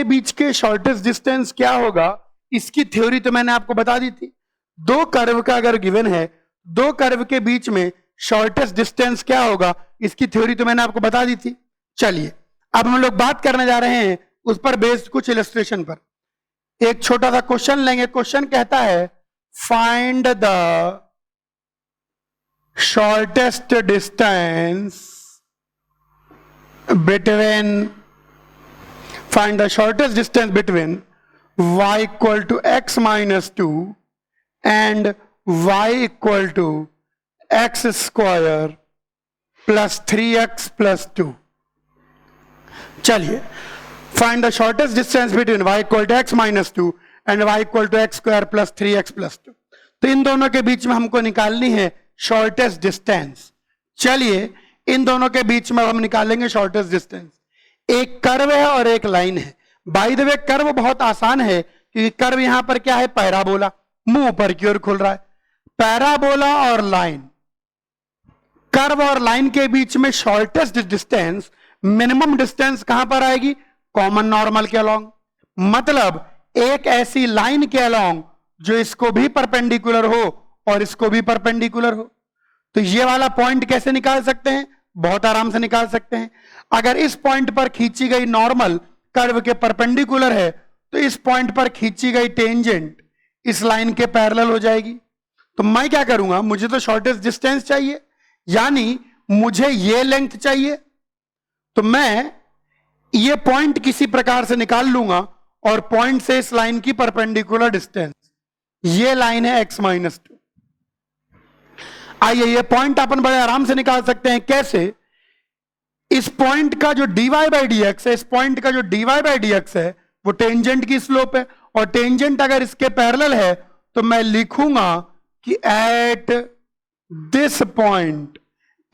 के बीच के shortest distance क्या होगा, इसकी थ्योरी तो मैंने आपको बता दी थी। दो कर्व का अगर गिवन है, दो कर्व के बीच में शॉर्टेस्ट डिस्टेंस क्या होगा, इसकी थ्योरी तो मैंने आपको बता दी थी। चलिए अब हम लोग बात करने जा रहे हैं उस पर बेस्ड कुछ इलस्ट्रेशन पर। एक छोटा सा क्वेश्चन लेंगे। क्वेश्चन कहता है find the shortest distance between y equal to x minus 2 and y equal to x square plus 3x plus 2। चलिए, find the shortest distance between y equal to x minus 2 and y equal to x square plus 3x plus 2। तो इन दोनों के बीच में हमको निकालनी है shortest distance. चलिए इन दोनों के बीच में हम निकालेंगे शॉर्टेस्ट डिस्टेंस। एक कर्व है और एक लाइन है। बाय द वे कर्व बहुत आसान है क्योंकि कर्व यहां पर क्या है, पैराबोला, मुंह ऊपर की ओर खुल रहा है। पैराबोला और लाइन, कर्व और लाइन के बीच में शॉर्टेस्ट डिस्टेंस, मिनिमम डिस्टेंस कहां पर आएगी, कॉमन नॉर्मल के अलोंग। मतलब एक ऐसी लाइन के अलोंग जो इसको भी परपेंडिकुलर हो और इसको भी परपेंडिकुलर हो। तो ये वाला पॉइंट कैसे निकाल सकते हैं, बहुत आराम से निकाल सकते हैं। अगर इस पॉइंट पर खींची गई नॉर्मल कर्व के परपेंडिकुलर है तो इस पॉइंट पर खींची गई टेंजेंट इस लाइन के पैरेलल हो जाएगी। तो मैं क्या करूंगा, मुझे तो शॉर्टेस्ट डिस्टेंस चाहिए, यानी मुझे ये लेंथ चाहिए, तो मैं ये पॉइंट किसी प्रकार से निकाल लूंगा और पॉइंट से इस लाइन की परपेंडिकुलर डिस्टेंस, ये लाइन है x माइनस 2। आइए ये पॉइंट अपन बड़े आराम से निकाल सकते हैं। कैसे, इस पॉइंट का जो dy बाई डी एक्स है, इस पॉइंट का जो dy बाई डी एक्स है वो टेंजेंट की स्लोप है, और टेंजेंट अगर इसके पैरेलल है तो मैं लिखूंगा कि एट दिस पॉइंट,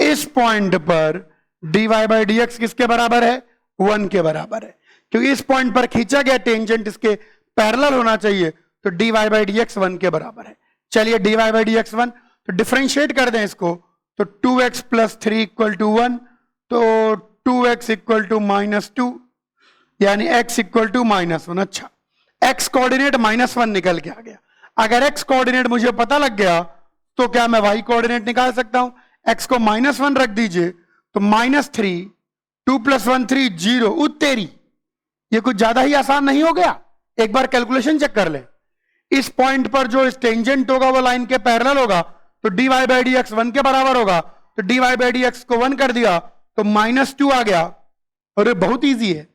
इस पॉइंट पर dy बाई डी एक्स किसके बराबर है, 1 के बराबर है। क्योंकि इस पॉइंट पर खींचा गया टेंजेंट इसके पैरेलल होना चाहिए, तो dy बाई डी एक्स 1 के बराबर है। चलिए dy बाई डी एक्स 1, तो डिफरेंशिएट कर दें इसको, तो 2x प्लस 3 इक्वल टू 1, तो 2x इक्वल टू माइनस 2, यानी x इक्वल टू माइनस 1। अच्छा, x कोऑर्डिनेट माइनस 1 निकल के आ गया। अगर x कोऑर्डिनेट मुझे पता लग गया तो क्या मैं y कोऑर्डिनेट निकाल सकता हूं। x को माइनस 1 रख दीजिए, तो माइनस 3, 2 प्लस 1 3, 0। उत्तेरी, ये कुछ ज्यादा ही आसान नहीं हो गया। एक बार कैलकुलेशन चेक कर ले। इस पॉइंट पर जो टेंजेंट होगा वो लाइन के पैरेलल होगा, तो dy बाई डी एक्स 1 के बराबर होगा। तो dy बाई डी एक्स को 1 कर दिया तो माइनस 2 आ गया, और ये बहुत इजी है,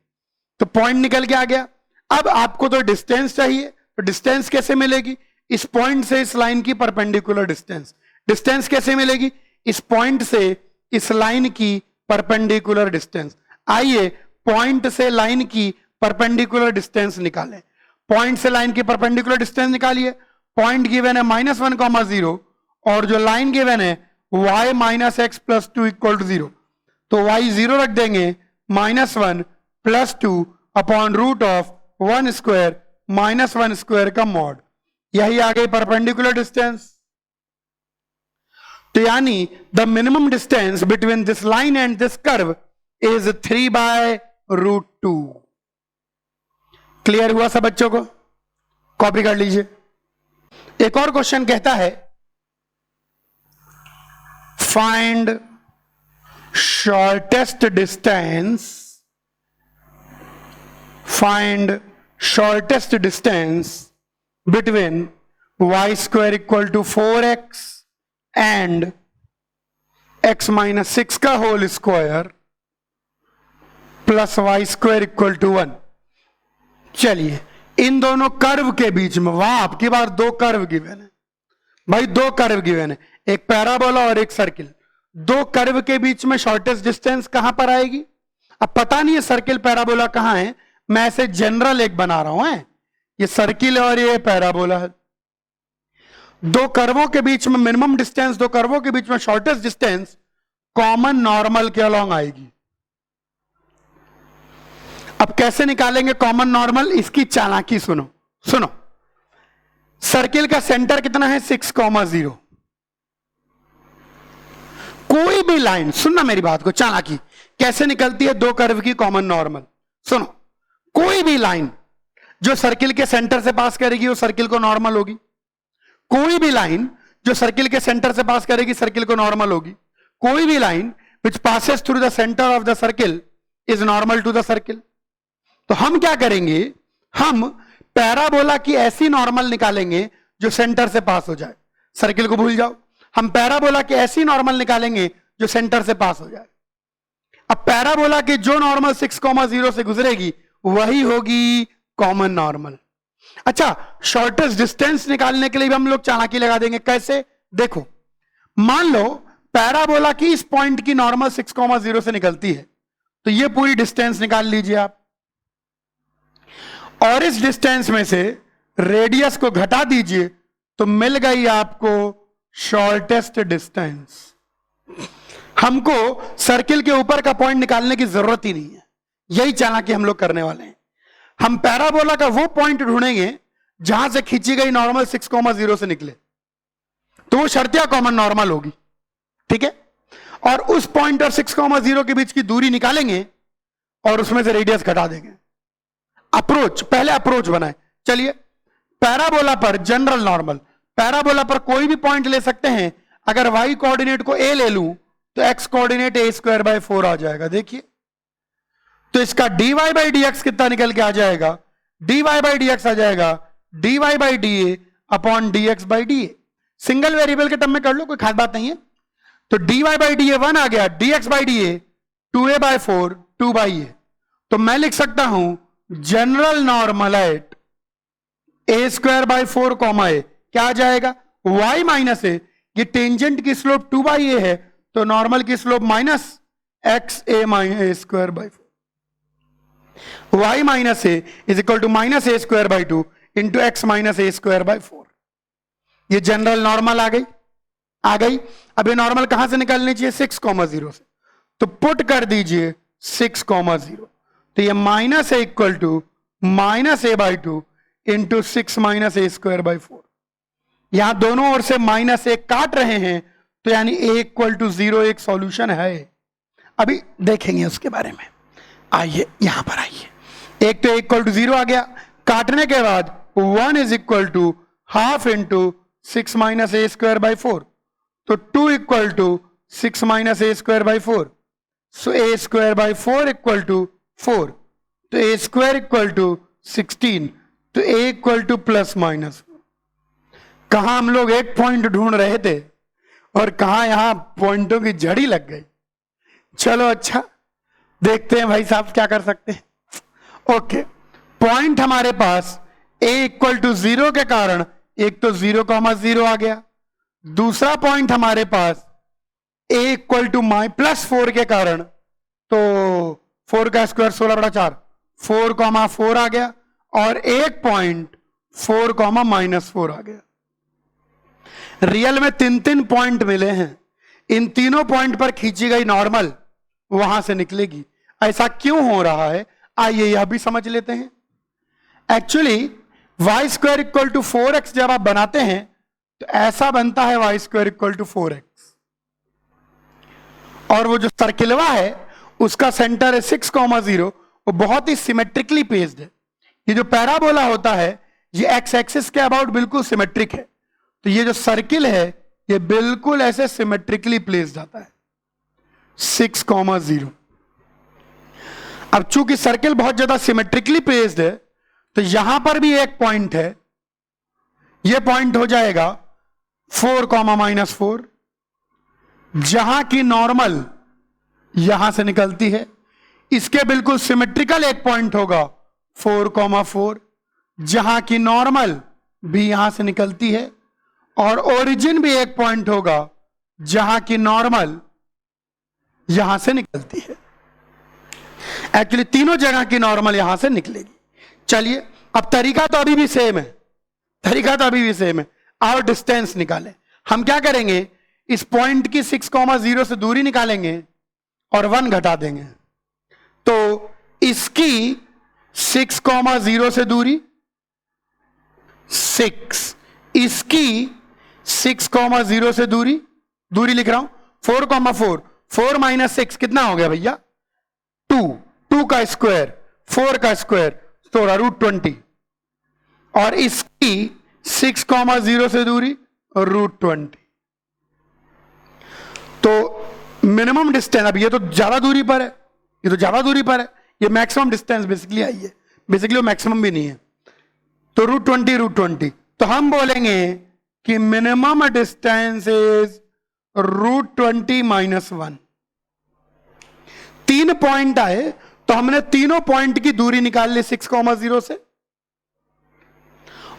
तो पॉइंट निकल के आ गया। अब आपको तो डिस्टेंस चाहिए, तो डिस्टेंस कैसे मिलेगी, इस पॉइंट से इस लाइन की परपेंडिकुलर डिस्टेंस। डिस्टेंस कैसे मिलेगी, इस पॉइंट से इस लाइन की परपेंडिकुलर डिस्टेंस। आइए पॉइंट से लाइन की परपेंडिकुलर डिस्टेंस निकालें। पॉइंट से लाइन की परपेंडिकुलर डिस्टेंस निकालिए। पॉइंट गिवन है -1, 0, और जो लाइन गिवन है y minus X plus 2 equal to 0, तो y 0 रख देंगे, -1 plus 2 upon root of 1 square minus 1 square का मॉड। यही आ गई परपेंडिकुलर डिस्टेंस। तो यानी the minimum distance between this line and this curve is 3 by root 2। Clear हुआ सब बच्चों को, कॉपी कर लीजिए। एक और क्वेश्चन कहता है find shortest distance, find shortest distance between y square equal to 4x and x minus 6 का whole square plus y square equal to 1। चलिए इन दोनों कर्व के बीच में, वहां आपकी बार दो कर्व गिवन है भाई, दो कर्व गिवन है, एक पैराबोला और एक सर्किल। दो कर्व के बीच में शॉर्टेस्ट डिस्टेंस कहां पर आएगी। अब पता नहीं है सर्किल पैराबोला कहां है, मैं ऐसे जनरल एक बना रहा हूं, ये सर्किल और ये पैराबोला है। दो कर्वों के बीच में मिनिमम डिस्टेंस, दो कर्वों के बीच में शॉर्टेस्ट डिस्टेंस कॉमन नॉर्मल के अलोंग आएगी। अब कैसे निकालेंगे कॉमन नॉर्मल, इसकी चालाकी सुनो। सुनो, सर्किल का सेंटर कितना है 6, 0। कोई भी लाइन, सुनना मेरी बात को, चालाकी कैसे निकलती है दो कर्व की कॉमन नॉर्मल। सुनो, कोई भी लाइन जो सर्किल के सेंटर से पास करेगी वो सर्किल को नॉर्मल होगी, कोई भी लाइन जो सर्किल के सेंटर से पास करेगी सर्किल को नॉर्मल होगी, कोई भी line which passes through the centre of the circle is normal to the circle. तो हम क्या करेंगे, हम पैराबोला की ऐसी नॉर्मल निकालेंगे जो सेंटर से पास हो जाए, सर्किल को भूल जाओ। हम पैराबोला की ऐसी नॉर्मल निकालेंगे जो सेंटर से पास हो जाए। अब पैराबोला की जो नॉर्मल 6,0 से गुजरेगी वही होगी कॉमन नॉर्मल। अच्छा, शॉर्टेस्ट डिस्टेंस निकालने के लिए भी हम लोग चालाकी लगा देंगे। कैसे? देखो, मान लो पैराबोला की इस पॉइंट की नॉर्मल 6,0 से निकलती है, तो ये पूरी डिस्टेंस निकाल लीजिए आप, और इस डिस्टेंस में से रेडियस को घटा दीजिए, तो मिल गई आपको शॉर्टेस्ट डिस्टेंस। हमको सर्किल के ऊपर का पॉइंट निकालने की जरूरत ही नहीं है, यही चालाकी हम लोग करने वाले हैं। हम पैराबोला का वो पॉइंट ढूंढेंगे जहां से खींची गई नॉर्मल 6,0 से निकले, तो वो शर्तिया कॉमन नॉर्मल होगी, ठीक है। और उस पॉइंट और 6,0 के बीच की दूरी निकालेंगे और उसमें से रेडियस घटा देंगे। अप्रोच, पहले अप्रोच बनाए। चलिए, पैराबोला पर जनरल नॉर्मल, पैराबोला पर कोई भी पॉइंट ले सकते हैं। अगर y कोऑर्डिनेट को a ले लूं तो x कोऑर्डिनेट a²/4 आ जाएगा। देखिए, तो इसका dy/dx कितना निकल के आ जाएगा, dy/dx आ जाएगा dy/dA upon dx/dA। Single variable के टर्म में कर लो, कोई खास बात नहीं है। तो dy/dA 1 आ गया, dx/dA 2a/4 2/a। तो मैं लिख सकता हूं general normal at a²/4 a, क्या आ जाएगा, y माइनस ए। ये टेंजेंट की स्लोप 2/a है, तो नॉर्मल की slope minus xa minus a²/4, y minus A is equal to minus a²/2 into x minus a²/4। ये जनरल नॉर्मल आ गई। अब ये नॉर्मल कहां से निकालनी चाहिए, 6,0 से, तो पुट कर दीजिए 6,0, तो ये minus A equal to minus a/2 into 6 minus a²/4। यहां दोनों ओर से माइनस ए काट रहे हैं, तो यानी a इक्वल टू 0 एक सॉल्यूशन है। अभी देखेंगे उसके बारे में। आइए यहां पर आइए, एक तो a इक्वल टू 0 आ गया, काटने के बाद 1 is equal to half into 6 minus a²/4, तो 2 equal to 6 minus a²/4, so a²/4 equal to 4, तो a² इक्वल टू 16, तो a equal to plus minus. कहां हम लोग एक पॉइंट ढूंढ रहे थे और कहां यहां पॉइंटों की जड़ी लग गई। चलो अच्छा, देखते हैं भाई साहब क्या कर सकते हैं। ओके, पॉइंट हमारे पास a इक्वल टू 0 के कारण एक तो 0,0 आ गया, दूसरा पॉइंट हमारे पास a इक्वल टू +4 के कारण, तो 4 का स्क्वायर 16/4, 4,4 आ गया, और एक पॉइंट 4,-4 आ गया। रियल में 3 पॉइंट मिले हैं, इन तीनों पॉइंट पर खींची गई नॉर्मल वहां से निकलेगी। ऐसा क्यों हो रहा है, आइए यह भी समझ लेते हैं। Actually y² equal to 4x जब आप बनाते हैं तो ऐसा बनता है y² इक्वल टू 4x, और वो जो सर्किलवा है उसका सेंटर है 6,0, वो बहुत ही सिमेट्रिकली प्लेस्ड है। ये जो पैराबोला होता है ये x एक्सिस के अबाउट बिल्कुल सिमेट्रिक है, तो ये जो सर्किल है ये बिल्कुल ऐसे सिमेट्रिकली प्लेस्ड आता है 6,0। अब चूंकि सर्किल बहुत ज्यादा सिमेट्रिकली प्लेस्ड है, तो यहां पर भी एक पॉइंट है, यह पॉइंट हो जाएगा 4,-4, जहां की नॉर्मल यहां से निकलती है। इसके बिल्कुल सिमेट्रिकल एक पॉइंट होगा 4,4, जहां की नॉर्मल भी यहां से निकलती है, और ओरिजिन भी एक पॉइंट होगा जहां की नॉर्मल यहां से निकलती है। एक्चुअली तीनों जगह की नॉर्मल यहां से निकलेगी। चलिए, अब तरीका तो अभी भी सेम है, और डिस्टेंस निकालें। हम क्या करेंगे, इस पॉइंट की 6,0 से दूरी निकालेंगे और 1 घटा देंगे, तो इसकी 6,0 से दूरी 6, इसकी 6,0 से दूरी लिख रहा हूं 4,4, 4 माइनस 6 कितना हो गया भैया, 2 का स्क्वायर, 4 का स्क्वायर, थोड़ा √20 और इसकी 6,0 से दूरी √20। तो मिनिमम डिस्टेंस, अब ये तो ज्यादा दूरी पर है, ये तो ज्यादा दूरी पर है, ये मैक्सिमम डिस्टेंस बेसिकली आई है, बेसिकली वो मैक्सिमम भी नहीं है। तो √20 तो हम बोलेंगे कि मिनिमम डिस्टेंस इज √20 - 1। 3 पॉइंट आए तो हमने तीनों पॉइंट की दूरी निकाल ली 6,0 से,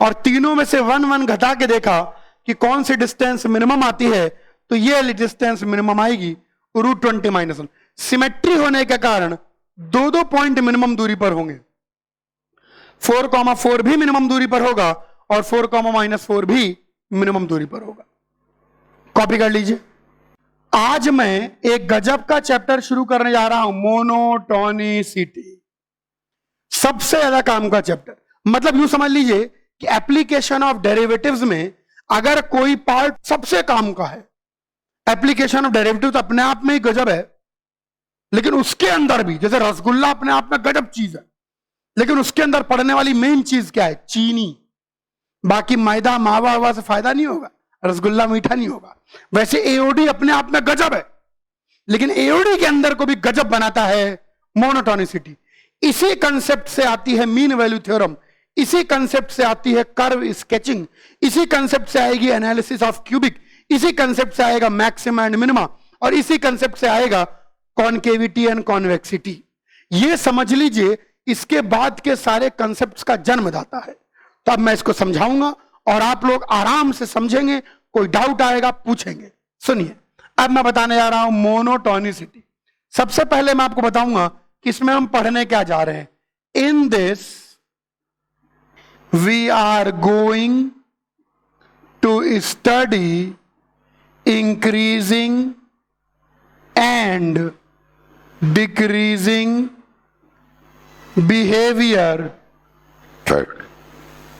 और तीनों में से 1 घटा के देखा कि कौन सी डिस्टेंस मिनिमम आती है, तो ये डिस्टेंस मिनिमम आएगी √20 - 1। सिमेट्री होने के कारण दो पॉइंट मिनिमम दूरी पर होंगे, 4,4 भी मिनिमम दूरी पर होगा और 4,-4 भी मिनिमम दूरी पर होगा। कॉपी कर लीजिए। आज मैं एक गजब का चैप्टर शुरू करने जा रहा हूं, मोनोटोनिसिटी। सबसे ज्यादा काम का चैप्टर, मतलब यूं समझ लीजिए कि एप्लीकेशन ऑफ डेरिवेटिव्स में अगर कोई पार्ट सबसे काम का है, एप्लीकेशन ऑफ डेरिवेटिव्स अपने आप में ही गजब है, लेकिन उसके अंदर भी, जैसे रसगुल्ला अपने आप में गजब चीज है, लेकिन उसके अंदर पड़ने वाली मेन चीज क्या है? चीनी। बाकी मैदा मावा वावा से फायदा नहीं होगा, रसगुल्ला मीठा नहीं होगा। वैसे एओडी अपने आप में गजब है, लेकिन एओडी के अंदर को भी गजब बनाता है मोनोटोनिसिटी। इसी कंसेप्ट से आती है मीन वैल्यू थ्योरम, इसी कंसेप्ट से आती है कर्व स्केचिंग, इसी कंसेप्ट से आएगी एनालिसिस ऑफ क्यूबिक, इसी कंसेप्ट से आएगा मैक्सिमा एंड मिनिमा, और इसी कंसेप्ट से आएगा कॉन्केविटी एंड कॉन्वेक्सिटी। ये समझ लीजिए इसके बाद के सारे कंसेप्ट्स का जन्मदाता है। तो अब मैं इसको समझाऊंगा और आप लोग आराम से समझेंगे, कोई डाउट आएगा पूछेंगे। सुनिए, अब मैं बताने जा रहा हूं मोनोटोनिसिटी। सबसे पहले मैं आपको बताऊंगा कि इसमें हम पढ़ने क्या जा रहे हैं। In this we are going to study increasing and decreasing behaviour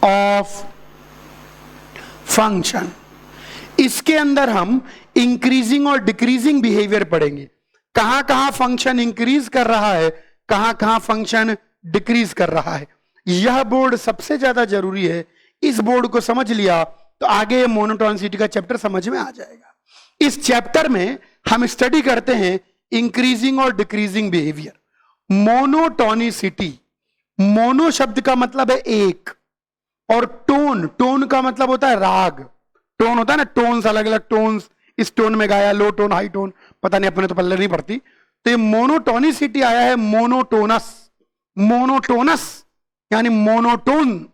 of function. इसके अंदर हम इंक्रीजिंग और डिक्रीजिंग बिहेवियर पढ़ेंगे। कहां कहां फंक्शन इंक्रीज कर रहा है, कहां कहां फंक्शन डिक्रीज कर रहा है। यह बोर्ड सबसे ज्यादा जरूरी है। इस बोर्ड को समझ लिया तो आगे मोनोटोनिसिटी का चैप्टर समझ में आ जाएगा। इस चैप्टर में हम स्टडी करते हैं इंक्रीजिंग और डिक्रीजिंग बिहेवियर। मोनोटोनिसिटी, मोनो शब्द का मतलब है एक, और टोन, टोन का मतलब होता है राग। टोन होता है ना, टोन्स, अलग अलग टोन्स, इस टोन में गाया, लो टोन, हाई टोन, पता नहीं, अपने तो पल्ले नहीं पड़ती। तो ये मोनोटोनिसिटी आया है मोनोटोनस। मोनोटोनस यानी मोनोटोन,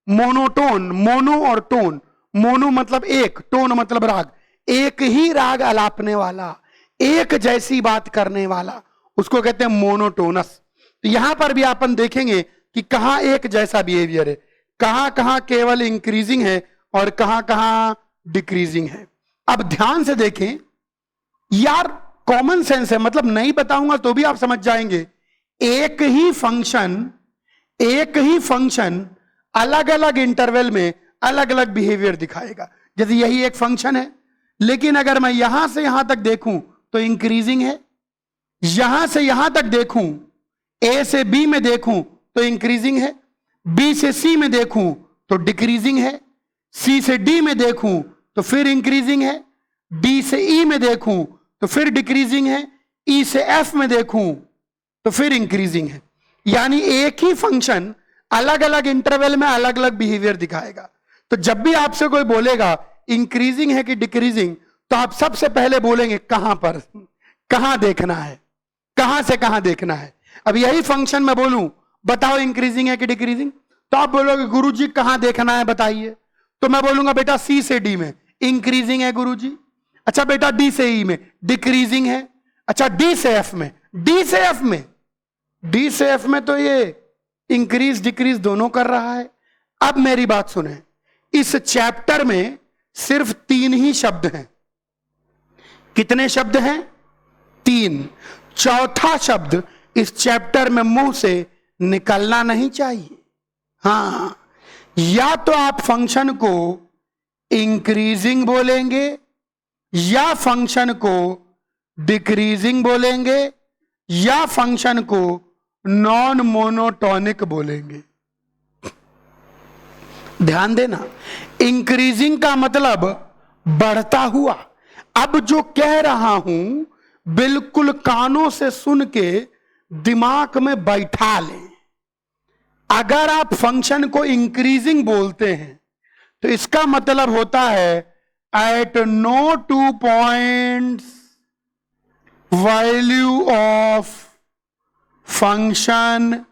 मोनोटोन, मोनो और टोन। मोनो मतलब एक, टोन मतलब राग, एक ही राग अलापने वाला, एक जैसी बात करने वाला, उसको कहते हैं मोनोटोनस। तो यहां पर भी अपन देखेंगे कि कहां एक जैसा बिहेवियर है, कहां कहां केवल इंक्रीजिंग है और कहां कहां डिक्रीजिंग है। अब ध्यान से देखें यार, कॉमन सेंस है, मतलब नहीं बताऊंगा तो भी आप समझ जाएंगे। एक ही फंक्शन अलग अलग इंटरवल में अलग अलग बिहेवियर दिखाएगा। जैसे यही एक फंक्शन है, लेकिन अगर मैं यहां से यहां तक देखूं तो इंक्रीजिंग है, यहां से यहां तक देखूं, ए से बी में देखूं तो इंक्रीजिंग है, बी से सी में देखूं तो डिक्रीजिंग है, सी से डी में देखूं तो फिर इंक्रीजिंग है, डी से ई में देखूं तो फिर डिक्रीजिंग है, ई से एफ में देखूं तो फिर इंक्रीजिंग है। यानी एक ही फंक्शन अलग अलग इंटरवल में अलग अलग बिहेवियर दिखाएगा। तो जब भी आपसे कोई बोलेगा इंक्रीजिंग है कि डिक्रीजिंग, तो आप सबसे पहले बोलेंगे कहां पर, कहां देखना है, कहां से कहां देखना है। अब यही फंक्शन मैं बोलूं बताओ इंक्रीजिंग है कि डिक्रीजिंग, तो आप बोलोगे गुरुजी कहां देखना है बताइए। तो मैं बोलूंगा बेटा सी से डी में इंक्रीजिंग है गुरुजी। अच्छा बेटा डी से ई में डिक्रीजिंग है। अच्छा डी से एफ में, डी से एफ में तो ये इंक्रीज डिक्रीज दोनों कर रहा है। अब मेरी बात सुने, इस चैप्टर में सिर्फ 3 ही शब्द हैं। कितने शब्द हैं? 3। चौथा शब्द इस चैप्टर में मुंह से निकलना नहीं चाहिए। हां, या तो आप फंक्शन को इंक्रीजिंग बोलेंगे या फंक्शन को डिक्रीजिंग बोलेंगे या फंक्शन को नॉन मोनोटोनिक बोलेंगे। ध्यान देना, इंक्रीजिंग का मतलब बढ़ता हुआ। अब जो कह रहा हूं बिल्कुल कानों से सुन के दिमाग में बैठा लें। अगर आप फंक्शन को इंक्रीजिंग बोलते हैं तो इसका मतलब होता है at no 2 points value of function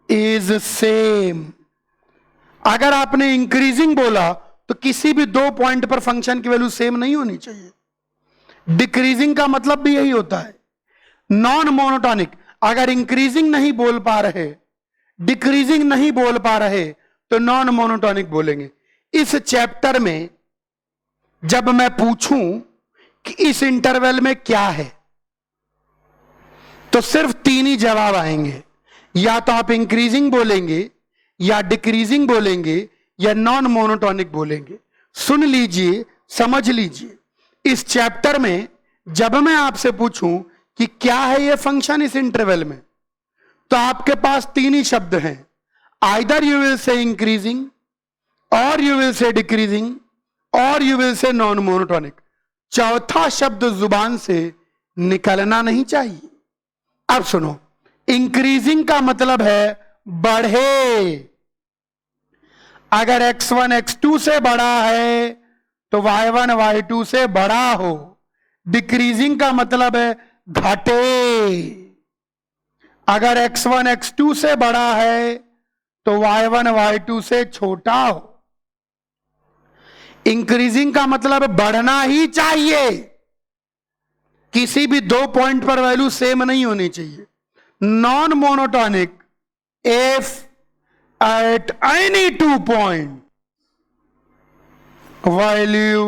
is same. अगर आपने इंक्रीजिंग बोला तो किसी भी 2 पॉइंट पर फंक्शन की वैल्यू सेम नहीं होनी चाहिए। डिक्रीजिंग का मतलब भी यही होता है। नॉन मोनोटॉनिक, अगर इंक्रीजिंग नहीं बोल पा रहे, डिक्रीजिंग नहीं बोल पा रहे तो नॉन मोनोटॉनिक बोलेंगे। इस चैप्टर में जब मैं पूछूं कि इस इंटरवल में क्या है तो सिर्फ 3 ही जवाब आएंगे, या तो आप इंक्रीजिंग बोलेंगे, या डिक्रीजिंग बोलेंगे, या नॉन मोनोटॉनिक बोलेंगे। सुन लीजिए, समझ लीजिए, इस चैप्टर में जब मैं आपसे पूछूं कि क्या है यह फंक्शन इस इंटरवल में, तो आपके पास 3 ही शब्द हैं। Either you will say increasing, और यू विल से डिक्रीजिंग, और you will say non monotonic. चौथा शब्द जुबान से निकलना नहीं चाहिए। अब सुनो, इंक्रीजिंग का मतलब है बढ़े। अगर x1 x2 से बड़ा है तो y1 y2 से बड़ा हो। डिक्रीजिंग का मतलब है घटे। अगर x1 x2 से बड़ा है तो y1 y2 से छोटा हो। इंक्रीजिंग का मतलब बढ़ना ही चाहिए, किसी भी 2 पॉइंट पर वैल्यू सेम नहीं होनी चाहिए। Non monotonic if at any 2 point value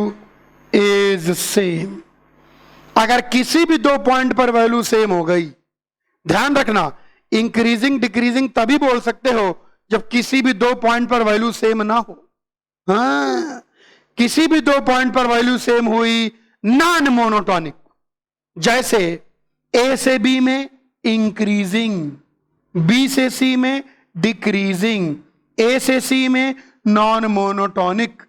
is same. अगर किसी भी 2 पॉइंट पर वैल्यू सेम हो गई, ध्यान रखना, इंक्रीजिंग डिक्रीजिंग तभी बोल सकते हो जब किसी भी 2 पॉइंट पर वैल्यू सेम ना हो। हाँ, किसी भी 2 पॉइंट पर वैल्यू सेम हुई, नॉन मोनोटॉनिक। जैसे ए से बी में इंक्रीजिंग, बी से सी में डिक्रीजिंग, ए से सी में नॉन मोनोटॉनिक,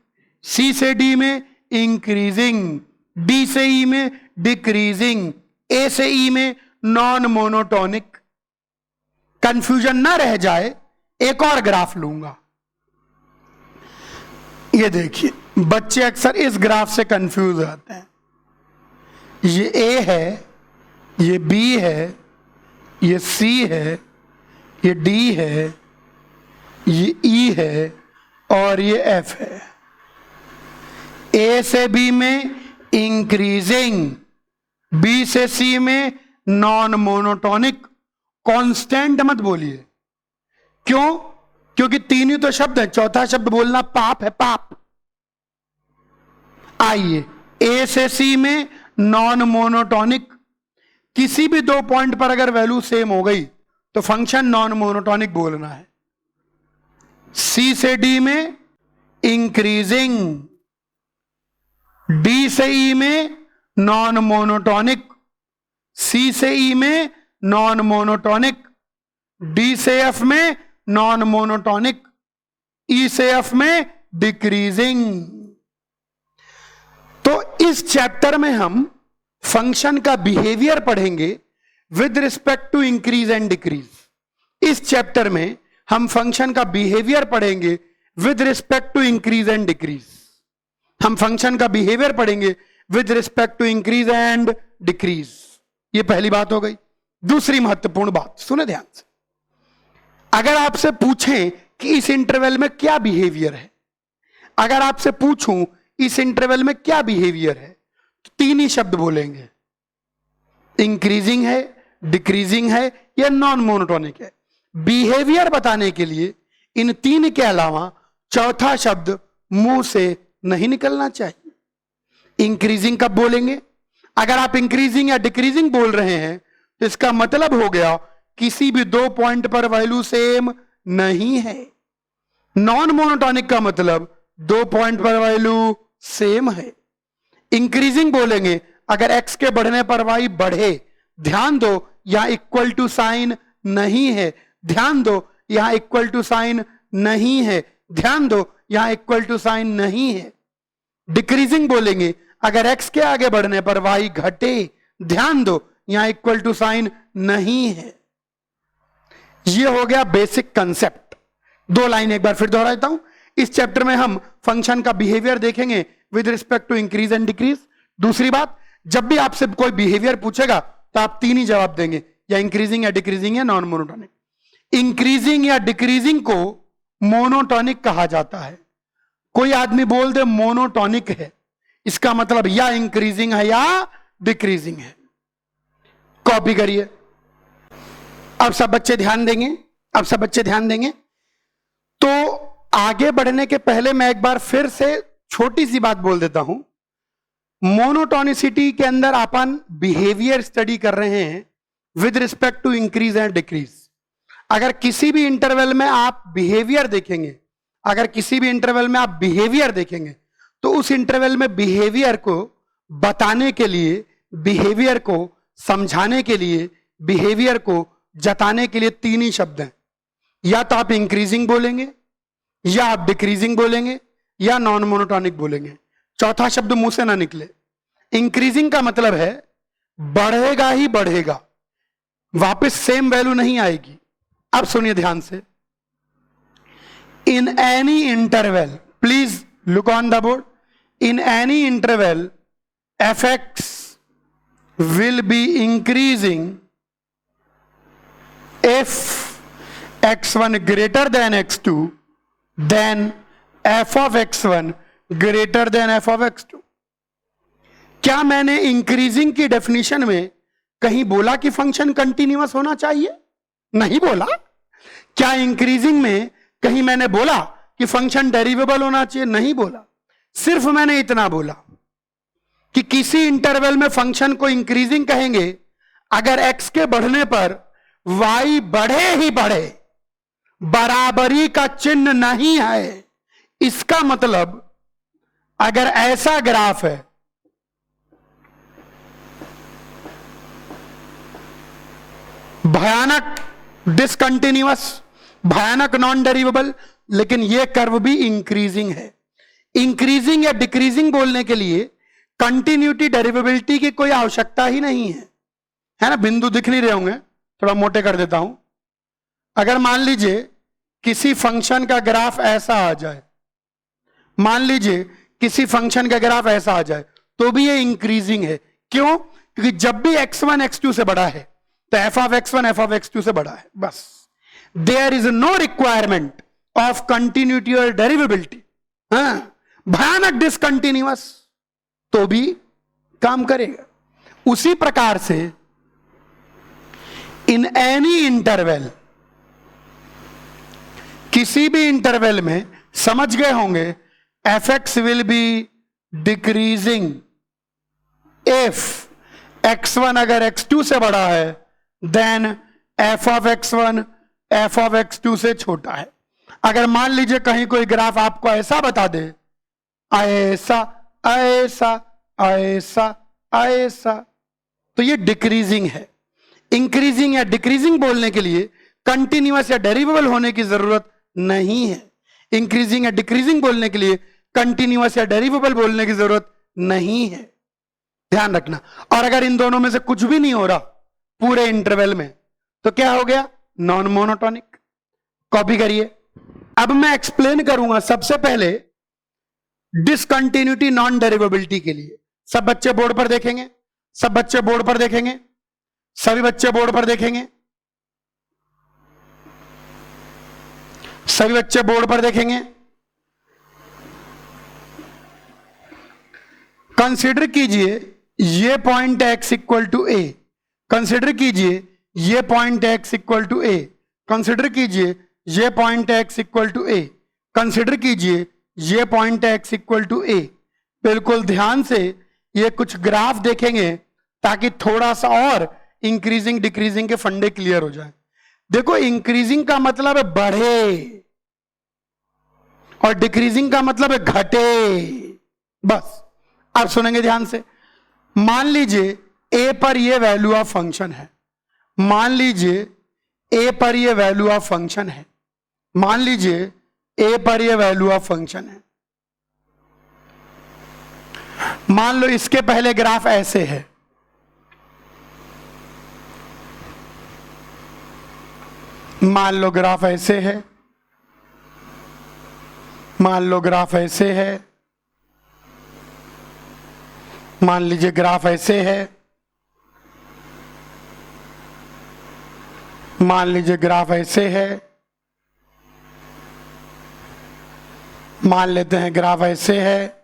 सी से डी में इंक्रीजिंग, डी से ई में डिक्रीजिंग, ए से ई में नॉन मोनोटॉनिक। कंफ्यूजन ना रह जाए, एक और ग्राफ लूंगा। ये देखिए, बच्चे अक्सर इस ग्राफ से कंफ्यूज हो जाते हैं। ये ए है, ये बी है, ये सी है, ये डी है, ये ई है, और ये एफ है। ए से बी में इंक्रीजिंग, बी से सी में नॉन मोनोटॉनिक। कांस्टेंट मत बोलिए, क्यों? क्योंकि 3 ही तो शब्द है, चौथा शब्द बोलना पाप है, पाप। आइए, ए से सी में नॉन मोनोटॉनिक। किसी भी 2 पॉइंट पर अगर वैल्यू सेम हो गई तो फंक्शन नॉन मोनोटॉनिक बोलना है। सी से डी में इंक्रीजिंग, डी से ई में नॉन मोनोटॉनिक, सी से ई में नॉन मोनोटॉनिक, डी से एफ में नॉन मोनोटॉनिक, ई से एफ में डिक्रीजिंग। तो इस चैप्टर में हम फंक्शन का बिहेवियर पढ़ेंगे with respect to increase and decrease. इस चैप्टर में हम फंक्शन का बिहेवियर पढ़ेंगे with respect to increase and decrease. हम फंक्शन का बिहेवियर पढ़ेंगे with respect to increase and decrease. ये पहली बात हो गई। दूसरी महत्वपूर्ण बात सुने ध्यान से, अगर आपसे पूछें कि इस इंटरवल में क्या बिहेवियर है, अगर आपसे पूछूं इस इंटरवल में क्या बिहेवियर है, तो 3 ही शब्द बोलेंगे, इंक्रीजिंग है, डिक्रीजिंग है, या नॉन मोनोटॉनिक है। बिहेवियर बताने के लिए इन 3 के अलावा चौथा शब्द मुंह से नहीं निकलना चाहिए। इंक्रीजिंग कब बोलेंगे? अगर आप इंक्रीजिंग या डिक्रीजिंग बोल रहे हैं तो इसका मतलब हो गया किसी भी 2 पॉइंट पर वैल्यू सेम नहीं है। नॉन मोनोटॉनिक का मतलब 2 पॉइंट पर वैल्यू सेम है। इंक्रीजिंग बोलेंगे अगर x के बढ़ने पर y बढ़े। ध्यान दो, यहां इक्वल टू साइन नहीं है। ध्यान दो, यहां इक्वल टू साइन नहीं है। ध्यान दो, यहां इक्वल टू साइन नहीं है। डिक्रीजिंग बोलेंगे अगर x के आगे बढ़ने पर y घटे, ध्यान दो यहां इक्वल टू साइन नहीं है। यह हो गया बेसिक कंसेप्ट। दो लाइन एक बार फिर दोहरा देता हूं। इस चैप्टर में हम फंक्शन का बिहेवियर देखेंगे with respect to increase and decrease. दूसरी बात, जब भी आपसे कोई बिहेवियर पूछेगा तो आप तीन ही जवाब देंगे, या इंक्रीजिंग या डिक्रीजिंग या नॉन मोनोटॉनिक। इंक्रीजिंग या डिक्रीजिंग को मोनोटॉनिक कहा जाता है। कोई आदमी बोल दे मोनोटॉनिक है, इसका मतलब या इंक्रीजिंग है या डिक्रीजिंग है। कॉपी करिए। अब सब बच्चे ध्यान देंगे, अब सब बच्चे ध्यान देंगे। तो आगे बढ़ने के पहले मैं एक बार फिर से छोटी सी बात बोल देता हूं। मोनोटोनिसिटी के अंदर अपन बिहेवियर स्टडी कर रहे हैं with respect to increase and decrease. अगर किसी भी इंटरवल में आप बिहेवियर देखेंगे, अगर किसी भी इंटरवल में आप बिहेवियर देखेंगे, तो उस इंटरवल में बिहेवियर को बताने के लिए, बिहेवियर को समझाने के लिए, बिहेवियर को जताने के लिए तीन ही शब्द हैं। या तो आप इंक्रीजिंग बोलेंगे, या आप डिक्रीजिंग बोलेंगे, या नॉन मोनोटॉनिक बोलेंगे। चौथा शब्द मुंह से ना निकले। इंक्रीजिंग का मतलब है बढ़ेगा ही बढ़ेगा, वापस सेम वैल्यू नहीं आएगी। अब सुनिए ध्यान से। In any interval, please look on the board, in any interval F x will be increasing if x1 greater than x2 then f of x1 greater than f of x2। क्या मैंने increasing की definition में कहीं बोला कि function continuous होना चाहिए? नहीं बोला। क्या इंक्रीजिंग में कहीं मैंने बोला कि फंक्शन डेरिवेबल होना चाहिए? नहीं बोला। सिर्फ मैंने इतना बोला कि किसी इंटरवल में फंक्शन को इंक्रीजिंग कहेंगे अगर x के बढ़ने पर y बढ़े ही बढ़े, बराबरी का चिन्ह नहीं है। इसका मतलब अगर ऐसा ग्राफ है, भयानक डिसकंटिन्यूअस, भयानक नॉन डेरिवेबल, लेकिन यह कर्व भी इंक्रीजिंग है। इंक्रीजिंग या डिक्रीजिंग बोलने के लिए कंटिन्यूटी डेरिवेबिलिटी की कोई आवश्यकता ही नहीं है ना। बिंदु दिख नहीं रहे होंगे, थोड़ा मोटे कर देता हूं। अगर मान लीजिए किसी फंक्शन का ग्राफ ऐसा आ जाए, मान लीजिए किसी फंक्शन का ग्राफ ऐसा आ जाए, तो भी ये इंक्रीजिंग है। क्यों? क्योंकि जब भी x1 x2 से बड़ा है तो f of x1 f of x2 से बड़ा है, बस। There is no requirement of continuity और डेरिवेबिलिटी। भयानक डिसकंटिन्यूअस तो भी काम करेगा। उसी प्रकार से इन एनी इंटरवल, किसी भी इंटरवल में समझ गए होंगे, F x will be decreasing if x1 अगर x2 से बड़ा है, then f of x1 f of x2 से छोटा है। अगर मान लीजिए कहीं कोई ग्राफ आपको ऐसा बता दे, ऐसा ऐसा ऐसा ऐसा, तो ये डिक्रीजिंग है। इंक्रीजिंग या डिक्रीजिंग बोलने के लिए कंटिन्यूअस या डेरिवेबल होने की जरूरत नहीं है। इंक्रीजिंग या डिक्रीजिंग बोलने के लिए कंटिन्यूअस या डेरिवेबल बोलने की जरूरत नहीं है, ध्यान रखना। और अगर इन दोनों में से कुछ भी नहीं हो रहा पूरे इंटरवल में, तो क्या हो गया? Non monotonic. कॉपी करिए। अब मैं एक्सप्लेन करूंगा सबसे पहले डिसकंटिन्यूटी नॉन डेरिवेबिलिटी के लिए। सब बच्चे बोर्ड पर देखेंगे, सब बच्चे बोर्ड पर देखेंगे, सभी बच्चे बोर्ड पर देखेंगे, सभी बच्चे बोर्ड पर देखेंगे। कंसीडर कीजिए ये point x equal to A, consider कीजिए ये point x equal to A, consider कीजिए ये point x equal to A, consider कीजिए ये point x equal to A. बिल्कुल ध्यान से ये कुछ ग्राफ देखेंगे ताकि थोड़ा सा और इंक्रीजिंग डिक्रीजिंग के फंडे क्लियर हो जाए। देखो, इंक्रीजिंग का मतलब है बढ़े और डिक्रीजिंग का मतलब है घटे, बस। अब सुनेंगे ध्यान से। मान लीजिए a पर ये वैल्यू ऑफ फंक्शन है, मान लीजिए a पर ये वैल्यू ऑफ फंक्शन है, मान लीजिए ए पर ये वैल्यू ऑफ फंक्शन है। मान लो इसके पहले ग्राफ ऐसे है, मान लो ग्राफ ऐसे है, मान लो ग्राफ ऐसे है, मान लीजिए ग्राफ ऐसे है, मान लीजिए ग्राफ ऐसे है, मान लेते हैं ग्राफ ऐसे है।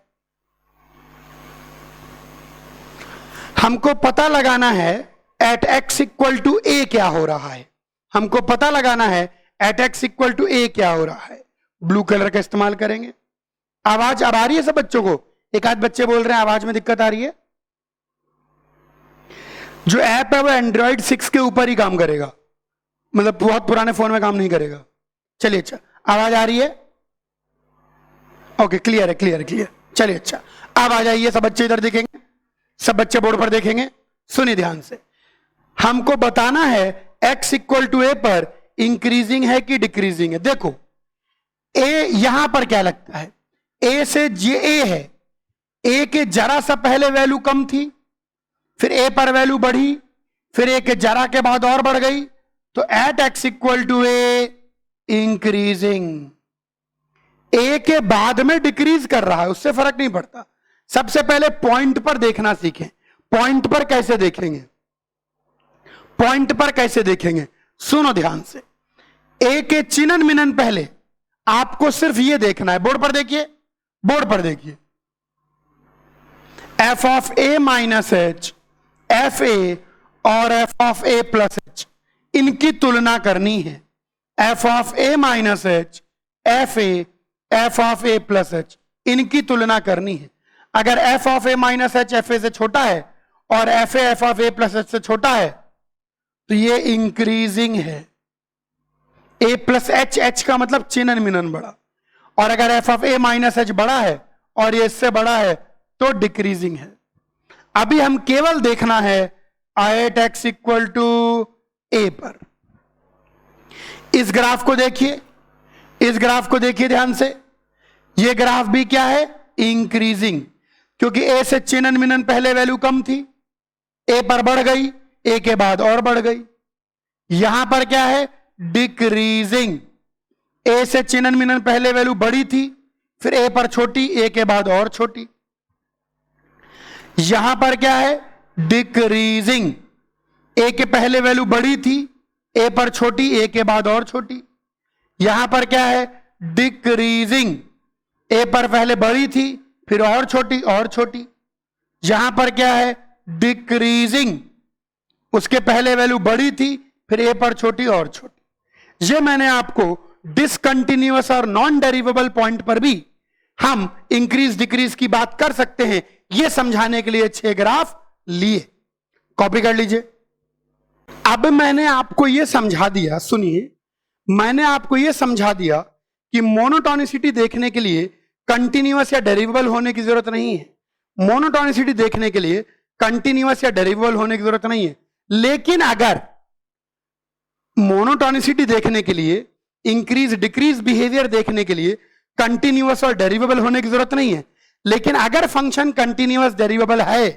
हमको पता लगाना है एट एक्स इक्वल टू ए क्या हो रहा है, हमको पता लगाना है एट एक्स इक्वल टू ए क्या हो रहा है। ब्लू कलर का इस्तेमाल करेंगे। आवाज अब आ रही है सब बच्चों को? एक आध बच्चे बोल रहे हैं आवाज में दिक्कत आ रही है। जो ऐप है वो एंड्रॉइड 6 के ऊपर ही काम करेगा, मतलब बहुत पुराने फोन में काम नहीं करेगा। चलिए अच्छा, आवाज आ रही है? ओके, क्लियर है, क्लियर क्लियर। चलिए अच्छा, अब आ जाइए, सब बच्चे इधर देखेंगे, सब बच्चे बोर्ड पर देखेंगे। सुनिए ध्यान से, हमको बताना है x इक्वल टू ए पर इंक्रीजिंग है कि डिक्रीजिंग है। देखो a यहां पर क्या लगता है, a से जे a है, a के जरा सा पहले वैल्यू कम थी, फिर a पर वैल्यू बढ़ी, फिर a के जरा के बाद और बढ़ गई, तो at x equal to A increasing. a के बाद में डिक्रीज कर रहा है, उससे फर्क नहीं पड़ता। सबसे पहले पॉइंट पर देखना सीखें। पॉइंट पर कैसे देखेंगे, पॉइंट पर कैसे देखेंगे, सुनो ध्यान से। ए के चिन्हन मिनन पहले आपको सिर्फ ये देखना है, बोर्ड पर देखिए, बोर्ड पर देखिए, F of A minus H, F A और F of A plus H, इनकी तुलना करनी है। F of A minus H, F A, F of A plus H, इनकी तुलना करनी है। अगर F of A minus H F A से छोटा है और F A F of A plus H से छोटा है तो ये इंक्रीजिंग है। ए प्लस एच, एच का मतलब चिन्हन मिनन बड़ा, और अगर F of A minus H बड़ा है और ये इससे बड़ा है तो डिक्रीजिंग है। अभी हम केवल देखना है एट एक्स इक्वल टू ए पर। इस ग्राफ को देखिए, इस ग्राफ को देखिए ध्यान से, ये ग्राफ भी क्या है, इंक्रीजिंग, क्योंकि ए से चिन्हन मिनन पहले वैल्यू कम थी, ए पर बढ़ गई, ए के बाद और बढ़ गई। यहां पर क्या है, डिक्रीजिंग। ए से चिन्हन मिनन पहले वैल्यू बड़ी थी, फिर ए पर छोटी, ए के बाद और छोटी। यहां पर क्या है, डिक्रीजिंग। ए के पहले वैल्यू बड़ी थी, ए पर छोटी, ए के बाद और छोटी। यहां पर क्या है, डिक्रीजिंग। ए पर पहले बड़ी थी, फिर और छोटी और छोटी। यहां पर क्या है, डिक्रीजिंग। उसके पहले वैल्यू बड़ी थी, फिर ए पर छोटी और छोटी। ये मैंने आपको डिसकंटिन्यूअस और नॉन डेरिवेबल पॉइंट पर भी हम इंक्रीज डिक्रीज की बात कर सकते हैं, यह समझाने के लिए 6 ग्राफ लिए। कॉपी कर लीजिए। अब मैंने आपको यह समझा दिया, सुनिए, मैंने आपको यह समझा दिया कि मोनोटोनिसिटी देखने के लिए कंटिन्यूअस या डेरिवेबल होने की जरूरत नहीं है। मोनोटोनिसिटी देखने के लिए कंटिन्यूअस या डेरिवेबल होने की जरूरत नहीं है। लेकिन अगर मोनोटोनिसिटी देखने के लिए, इंक्रीज डिक्रीज बिहेवियर देखने के लिए कंटिन्यूअस और डेरिवेबल होने की जरूरत नहीं है, लेकिन अगर फंक्शन कंटिन्यूअस डेरिवेबल है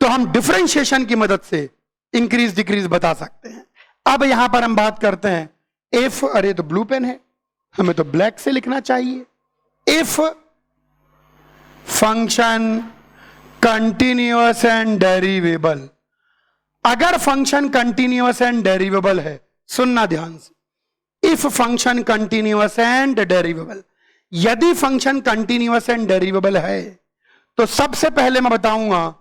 तो हम डिफरेंशिएशन की मदद से इंक्रीज डिक्रीज बता सकते हैं। अब यहां पर हम बात करते हैं इफ, अरे तो ब्लू पेन है, हमें तो ब्लैक से लिखना चाहिए। इफ फंक्शन कंटिन्यूअस एंड डेरिवेबल, अगर फंक्शन कंटिन्यूअस एंड डेरिवेबल है, सुनना ध्यान से, इफ फंक्शन कंटिन्यूअस एंड डेरिवेबल, यदि फंक्शन कंटिन्यूअस एंड डेरिवेबल है तो सबसे पहले मैं बताऊंगा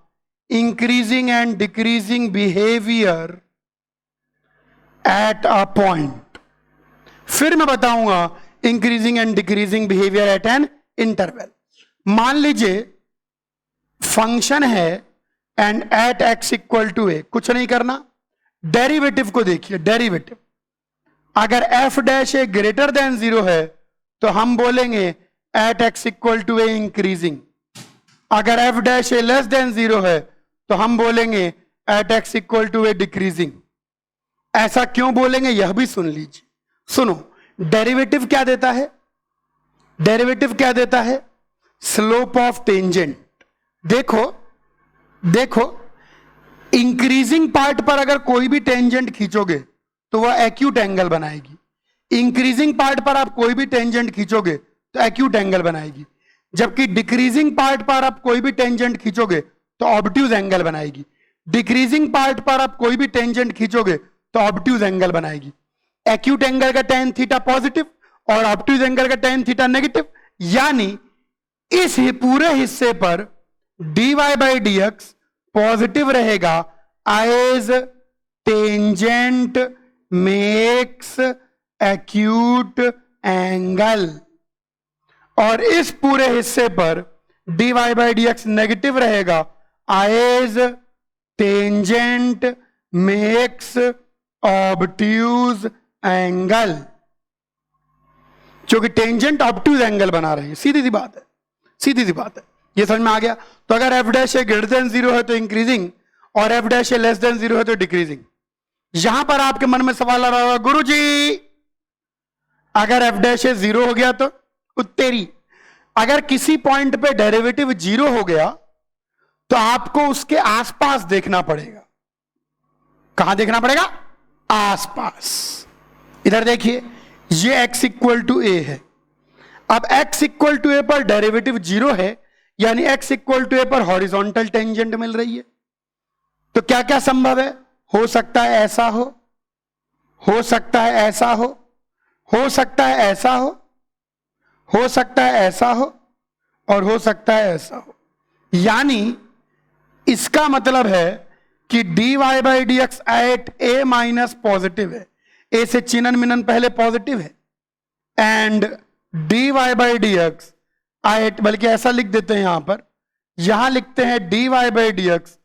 increasing and decreasing behaviour at a point, फिर मैं बताऊंगा increasing and decreasing behaviour at an interval. मान लीजिए फंक्शन है and at X equal to A, कुछ नहीं करना, डेरिवेटिव को देखिए। डेरिवेटिव अगर F dash A greater than 0 है तो हम बोलेंगे at X equal to A increasing. अगर F dash A less than 0 है तो हम बोलेंगे at X equal to A decreasing. ऐसा क्यों बोलेंगे यह भी सुन लीजिए। सुनो, डेरिवेटिव क्या देता है, डेरिवेटिव क्या देता है? Slope of tangent. देखो इंक्रीजिंग पार्ट पर अगर कोई भी टेंजेंट खींचोगे तो वह एक्यूट एंगल बनाएगी, इंक्रीजिंग पार्ट पर आप कोई भी टेंजेंट खींचोगे तो एक्यूट एंगल बनाएगी, जबकि डिक्रीजिंग पार्ट पर आप कोई भी टेंजेंट खींचोगे तो ऑब्ट्यूज एंगल बनाएगी। डिक्रीजिंग पार्ट पर आप कोई भी टेंजेंट खींचोगे तो ऑब्ट्यूज एंगल बनाएगी। एक्यूट एंगल का tan थीटा पॉजिटिव और ऑब्ट्यूज एंगल का tan थीटा नेगेटिव, यानी इस पूरे हिस्से पर dy by D X positive रहेगा as tangent makes acute angle, और इस पूरे हिस्से पर dy by D X negative रहेगा as tangent makes obtuse angle, जो कि टेंजेंट ऑब्ट्यूज एंगल बना रहे हैं। सीधी सी बात है, सीधी सी बात है। ये समझ में आ गया? तो अगर F dash A greater than 0 है तो इंक्रीजिंग और F dash A less than 0 है तो डिक्रीजिंग। यहां पर आपके मन में सवाल आ रहा होगा, गुरुजी अगर एफ डैश ए 0 हो गया तो उत्तेरी, अगर किसी पॉइंट पे डेरिवेटिव 0 हो गया तो आपको उसके आसपास देखना पड़ेगा। कहां देखना पड़ेगा? आसपास। इधर देखिए, ये x इक्वल टू ए है। अब x इक्वल टू ए पर डेरिवेटिव 0 है, यानी x इक्वल टू ए पर हॉरिजॉन्टल टेंजेंट मिल रही है। तो क्या क्या संभव है? हो सकता है ऐसा हो सकता है ऐसा हो सकता है ऐसा हो सकता है ऐसा हो, और हो सकता है ऐसा हो। यानी इसका मतलब है कि dy by D X at A minus positive है, ए से चिन्हन मिनन पहले पॉजिटिव है, and dy by D X at, बल्कि ऐसा लिख देते हैं यहां लिखते हैं dy by D X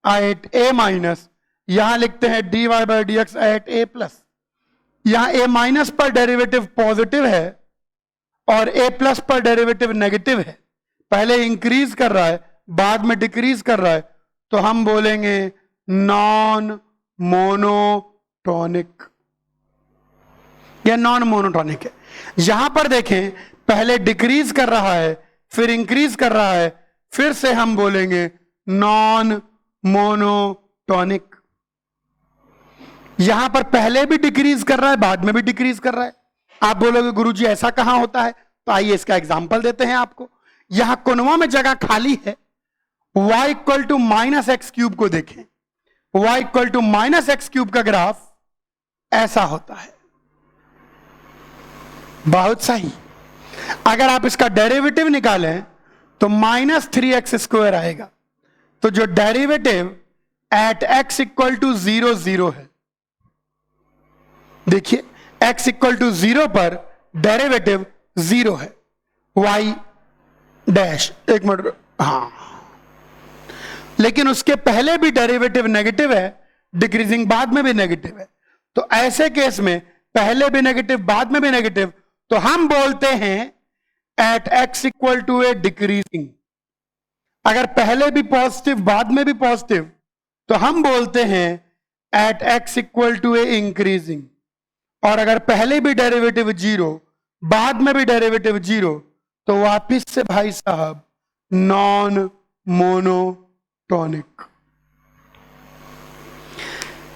at A minus, यहां लिखते हैं dy by D X at A plus. यहां ए माइनस पर डेरिवेटिव पॉजिटिव है और ए प्लस पर डेरिवेटिव नेगेटिव है, पहले इंक्रीज कर रहा है बाद में डिक्रीज कर रहा है, तो हम बोलेंगे नॉन मोनोटॉनिक, या नॉन मोनोटॉनिक है। यहां पर देखें, पहले डिक्रीज कर रहा है फिर इंक्रीज कर रहा है, फिर से हम बोलेंगे नॉन मोनोटॉनिक। यहां पर पहले भी डिक्रीज कर रहा है बाद में भी डिक्रीज कर रहा है। आप बोलोगे गुरुजी ऐसा कहां होता है? तो आइए इसका एग्जांपल देते हैं आपको। यहां कोनवा में जगह खाली है, y equal to minus X cube को देखें, y equal to minus X cube का ग्राफ ऐसा होता है। बहुत सही। अगर आप इसका डेरिवेटिव निकालें तो माइनस 3x स्क्वायर आएगा। तो जो derivative at x equal to 0 0 है, देखिए x इक्वल टू 0 पर डेरिवेटिव 0 है, y डैश, एक मिनट, हाँ, लेकिन उसके पहले भी डेरिवेटिव नेगेटिव है, डिक्रीजिंग बाद में भी नेगेटिव है। तो ऐसे केस में पहले भी नेगेटिव बाद में भी नेगेटिव, तो हम बोलते हैं at x equal to A decreasing. अगर पहले भी पॉजिटिव बाद में भी पॉजिटिव, तो हम बोलते हैं at x equal to A increasing. और अगर पहले भी डेरिवेटिव 0 बाद में भी डेरिवेटिव 0, तो वापिस से भाई साहब नॉन मोनोटॉनिक।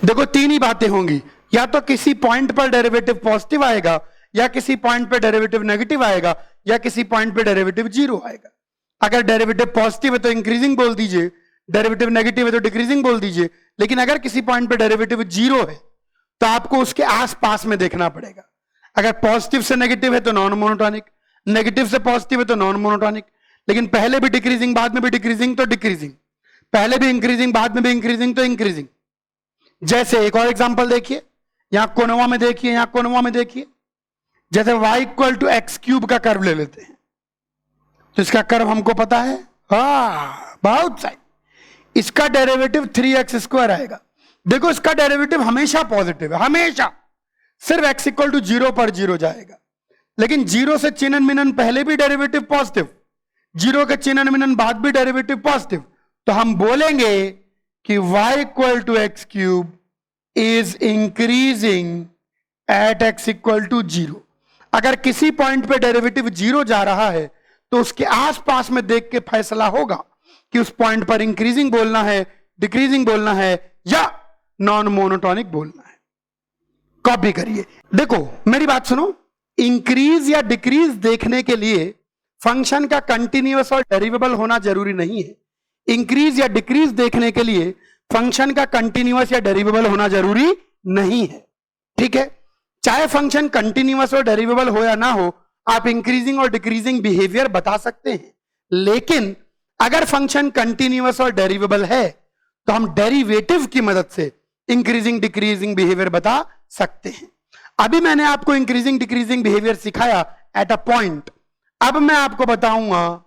देखो तीन ही बातें होंगी, या तो किसी पॉइंट पर डेरिवेटिव पॉजिटिव आएगा, या किसी पॉइंट पे डेरिवेटिव नेगेटिव आएगा, या किसी पॉइंट पे डेरिवेटिव 0 आएगा। अगर डेरिवेटिव पॉजिटिव है तो इंक्रीजिंग बोल दीजिए, डेरिवेटिव नेगेटिव है तो डिक्रीजिंग बोल दीजिए। लेकिन अगर किसी पॉइंट पे डेरिवेटिव 0 है तो आपको उसके आसपास में देखना पड़ेगा। अगर पॉजिटिव से नेगेटिव है तो नॉन मोनोटॉनिक, नेगेटिव से पॉजिटिव है तो नॉन मोनोटॉनिक। लेकिन पहले भी डिक्रीजिंग बाद में भी डिक्रीजिंग तो डिक्रीजिंग, पहले भी इंक्रीजिंग बाद में भी इंक्रीजिंग तो इंक्रीजिंग। जैसे एक और एग्जांपल देखिए, यहां कोनवा में देखिए, यहां कोनवा में देखिए, जैसे y equal to x cube का कर्व ले लेते हैं, तो इसका कर्व हमको पता है, हाँ बहुत सही। इसका डेरिवेटिव 3x स्क्वायर आएगा। देखो इसका डेरिवेटिव हमेशा पॉजिटिव है, हमेशा, सिर्फ x इक्वल टू 0 पर 0 जाएगा। लेकिन 0 से चिन्हन मिनन पहले भी डेरिवेटिव पॉजिटिव, 0 के चिन्हन मिनन बाद भी डेरिवेटिव पॉजिटिव, तो हम बोलेंगे कि y equal to x cube is increasing at x equal to 0। अगर किसी पॉइंट पे डेरिवेटिव 0 जा रहा है तो उसके आसपास में देख के फैसला होगा कि उस पॉइंट पर इंक्रीजिंग बोलना है, डिक्रीजिंग बोलना है या नॉन मोनोटॉनिक बोलना है। कॉपी करिए। देखो मेरी बात सुनो, इंक्रीज या डिक्रीज देखने के लिए फंक्शन का कंटिन्यूअस और डेरिवेबल होना जरूरी नहीं है। इंक्रीज या डिक्रीज देखने के लिए फंक्शन का कंटिन्यूअस या डेरिवेबल होना जरूरी नहीं है। ठीक है, चाहे फंक्शन कंटिन्यूअस और डेरिवेबल हो या ना हो, आप इंक्रीजिंग और डिक्रीजिंग बिहेवियर बता सकते हैं। लेकिन अगर फंक्शन कंटिन्यूअस और डेरिवेबल है तो हम डेरिवेटिव की मदद से इंक्रीजिंग डिक्रीजिंग बिहेवियर बता सकते हैं। अभी मैंने आपको इंक्रीजिंग डिक्रीजिंग बिहेवियर सिखाया एट अ पॉइंट। अब मैं आपको बताऊंगा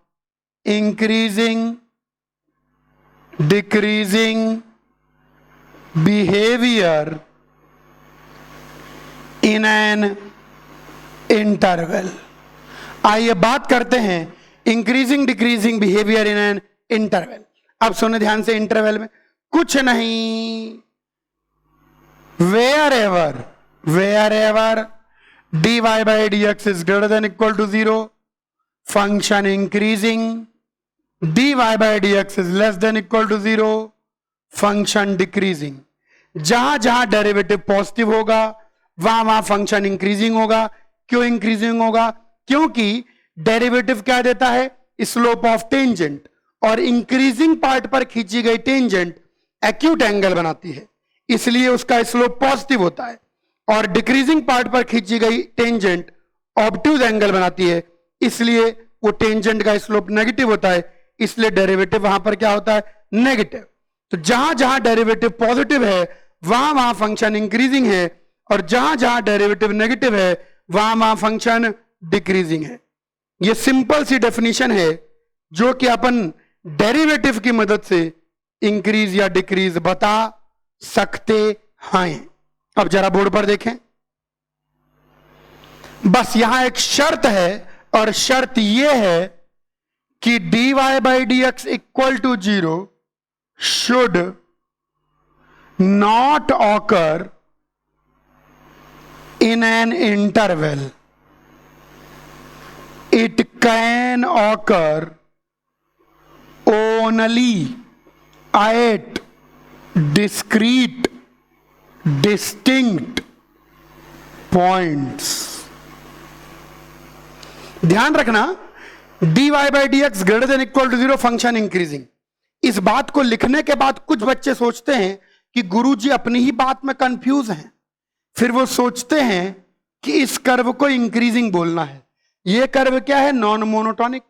increasing decreasing behaviour in an interval. आइए बात करते हैं increasing decreasing behaviour in an interval. अब सुने ध्यान से, इंटरवल में कुछ नहीं, wherever dy by dx is greater than equal to 0, function increasing, dy by dx is less than equal to 0, function decreasing। जहां जहां डेरिवेटिव पॉजिटिव होगा वहां वहां फंक्शन इंक्रीजिंग होगा। क्यों इंक्रीजिंग होगा? क्योंकि डेरिवेटिव क्या देता है? स्लोप ऑफ टेंजेंट, और इंक्रीजिंग पार्ट पर खींची गई टेंजेंट एक्यूट एंगल बनाती है, इसलिए उसका स्लोप पॉजिटिव होता है। और डिक्रीजिंग पार्ट पर खींची गई टेंजेंट ऑब्ट्यूज एंगल बनाती है, इसलिए वो टेंजेंट का स्लोप नेगेटिव होता है, इसलिए डेरिवेटिव वहां पर क्या होता है? नेगेटिव। तो जहां जहां डेरिवेटिव पॉजिटिव है वहां वहां फंक्शन इंक्रीजिंग है, और जहां जहां डेरिवेटिव नेगेटिव है वहां वहां फंक्शन डिक्रीजिंग है। ये सिंपल सी डेफिनेशन है जो कि अपन डेरिवेटिव की मदद से इंक्रीज या डिक्रीज बता सकते हैं। अब जरा बोर्ड पर देखें, बस यहां एक शर्त है, और शर्त यह है कि dy by dx equal to 0 should not occur in an interval, it can occur only at discrete distinct points। ध्यान रखना, dy by dx greater than equal to 0 function increasing. इस बात को लिखने के बाद कुछ बच्चे सोचते हैं कि गुरुजी अपनी ही बात में कंफ्यूज हैं, फिर वो सोचते हैं कि इस कर्व को इंक्रीजिंग बोलना है। ये कर्व क्या है? Non monotonic.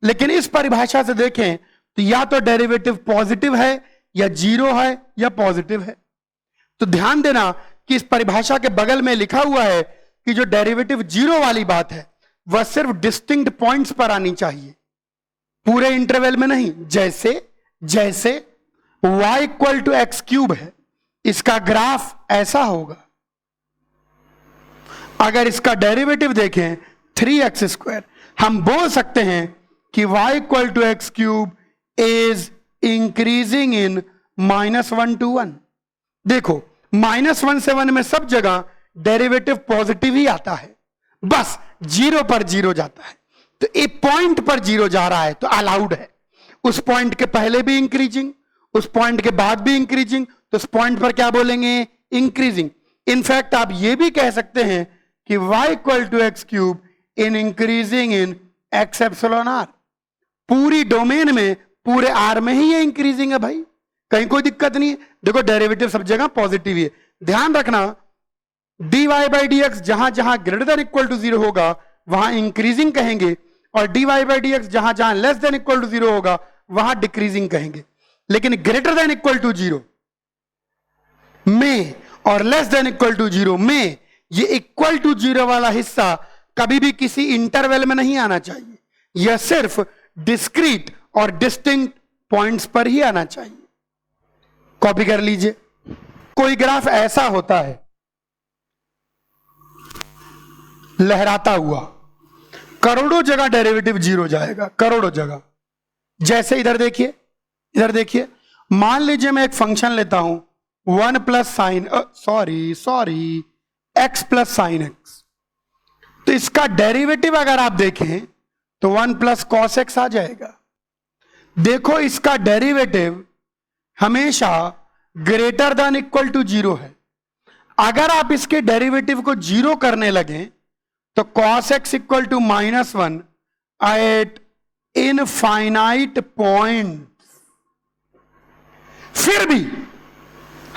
लेकिन इस परिभाषा से देखें तो या तो डेरिवेटिव पॉजिटिव है या 0 है या पॉजिटिव है। तो ध्यान देना कि इस परिभाषा के बगल में लिखा हुआ है कि जो डेरिवेटिव 0 वाली बात है वह सिर्फ डिस्टिंक्ट पॉइंट्स पर आनी चाहिए, पूरे इंटरवल में नहीं। जैसे y equal to x cube है, इसका ग्राफ ऐसा होगा। अगर इसका डेरिवेटिव देखें 3x², हम बोल सकते हैं कि y equal to x cube is increasing in -1 to 1। देखो -1 से 1 में सब जगह डेरिवेटिव पॉजिटिव ही आता है, बस 0 पर 0 जाता है। तो एक पॉइंट पर 0 जा रहा है तो अलाउड है। उस पॉइंट के पहले भी इंक्रीजिंग, उस पॉइंट के बाद भी इंक्रीजिंग, तो उस पॉइंट पर क्या बोलेंगे? इंक्रीजिंग। इनफैक्ट आप ये भी कह सकते हैं कि y equal to x cube in increasing in x epsilon r। पूरी डोमेन में, पूरे r में ही ये इंक्रीजिंग है भाई, कहीं कोई दिक्कत नहीं है। देखो डेरिवेटिव सब जगह पॉजिटिव ही है। ध्यान रखना, dy by dx जहां जहां ग्रेटर देन इक्वल टू 0 होगा वहां इंक्रीजिंग कहेंगे, और dy by dx जहां जहां लेस देन इक्वल टू 0 होगा वहां डिक्रीजिंग कहेंगे। लेकिन ग्रेटर देन इक्वल टू 0 में और लेस देन इक्वल टू 0 में ये इक्वल टू 0 वाला हिस्सा कभी भी किसी इंटरवल में नहीं आना चाहिए, यह सिर्फ डिस्क्रीट और डिस्टिंक्ट पॉइंट्स पर ही आना चाहिए। कॉपी कर लीजिए। कोई ग्राफ ऐसा होता है लहराता हुआ, करोड़ों जगह डेरिवेटिव 0 जाएगा, करोड़ों जगह। जैसे इधर देखिए, मान लीजिए मैं एक फंक्शन लेता हूं 1 plus sign x plus sign x। तो इसका डेरिवेटिव अगर आप देखें तो 1 प्लस कॉस एक्स आ जाएगा। देखो इसका डेरिवेटिव हमेशा ग्रेटर देन इक्वल टू 0 है। अगर आप इसके डेरिवेटिव को 0 करने लगे तो cos x equal to -1 at infinite point, फिर भी